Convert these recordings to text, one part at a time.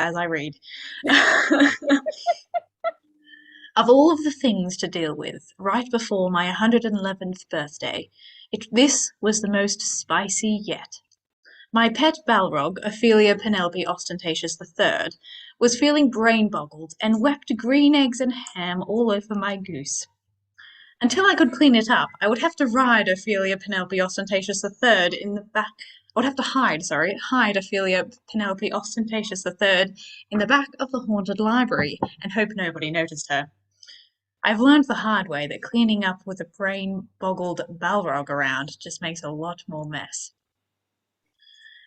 as I read. Of all of the things to deal with right before my 111th birthday, this was the most spicy yet. My pet Balrog, Ophelia Penelope Ostentatious III, was feeling brain-boggled and wept green eggs and ham all over my goose. Until I could clean it up, I would have to ride Ophelia Penelope Ostentatious III in the back. I would have to hide Ophelia Penelope Ostentatious III in the back of the haunted library and hope nobody noticed her. I've learned the hard way that cleaning up with a brain-boggled Balrog around just makes a lot more mess.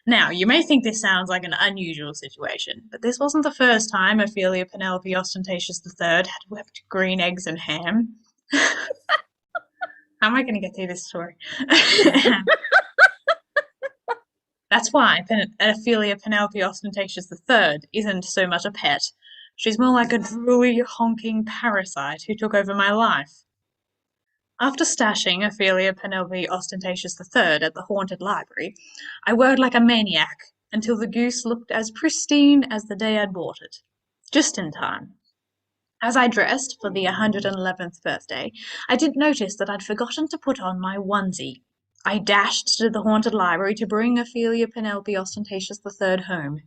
Now, you may think this sounds like an unusual situation, but this wasn't the first time Ophelia Penelope Ostentatious III had wept green eggs and ham. How am I going to get through this story? That's why Ophelia Penelope Ostentatious III isn't so much a pet. She's more like a drooly, honking parasite who took over my life. After stashing Ophelia Penelope Ostentatious III at the haunted library, I worked like a maniac until the goose looked as pristine as the day I'd bought it. Just in time. As I dressed for the 111th birthday, I didn't notice that I'd forgotten to put on my onesie. I dashed to the haunted library to bring Ophelia Penelope Ostentatious III home.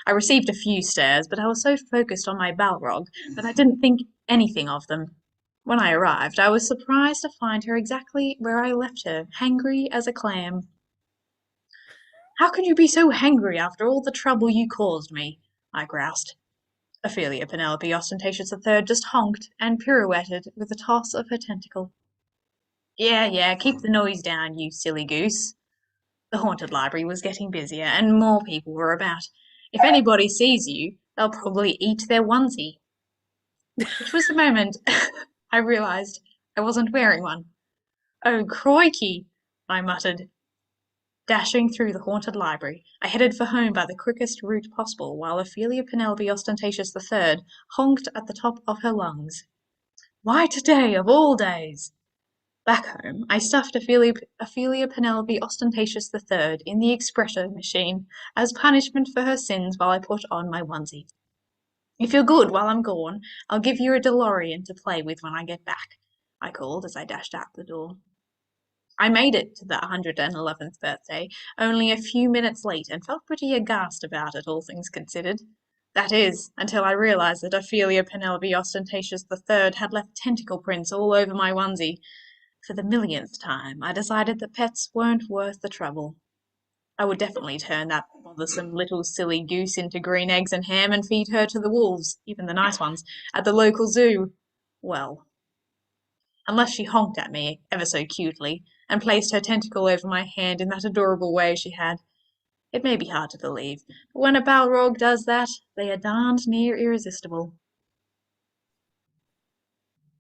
I received a few stares, but I was so focused on my Balrog that I didn't think anything of them. When I arrived, I was surprised to find her exactly where I left her, hangry as a clam. "How can you be so hangry after all the trouble you caused me?" I groused. Ophelia Penelope Ostentatious III just honked and pirouetted with a toss of her tentacle. Yeah, keep the noise down, you silly goose." The haunted library was getting busier, and more people were about. If anybody sees you, they'll probably eat their onesie. Which was the moment I realised I wasn't wearing one. "Oh, crikey!" I muttered. Dashing through the haunted library, I headed for home by the quickest route possible while Ophelia Penelope Ostentatious III honked at the top of her lungs. Why today, of all days? Back home, I stuffed Ophelia Penelope Ostentatious III in the espresso machine as punishment for her sins while I put on my onesie. "If you're good while I'm gone, I'll give you a DeLorean to play with when I get back," I called as I dashed out the door. I made it to the 111th birthday only a few minutes late and felt pretty aghast about it, all things considered. That is, until I realised that Ophelia Penelope Ostentatious III had left tentacle prints all over my onesie. For the millionth time, I decided that pets weren't worth the trouble. I would definitely turn that bothersome little silly goose into green eggs and ham and feed her to the wolves, even the nice ones, at the local zoo. Well, unless she honked at me ever so cutely and placed her tentacle over my hand in that adorable way she had. It may be hard to believe, but when a Balrog does that, they are darned near irresistible.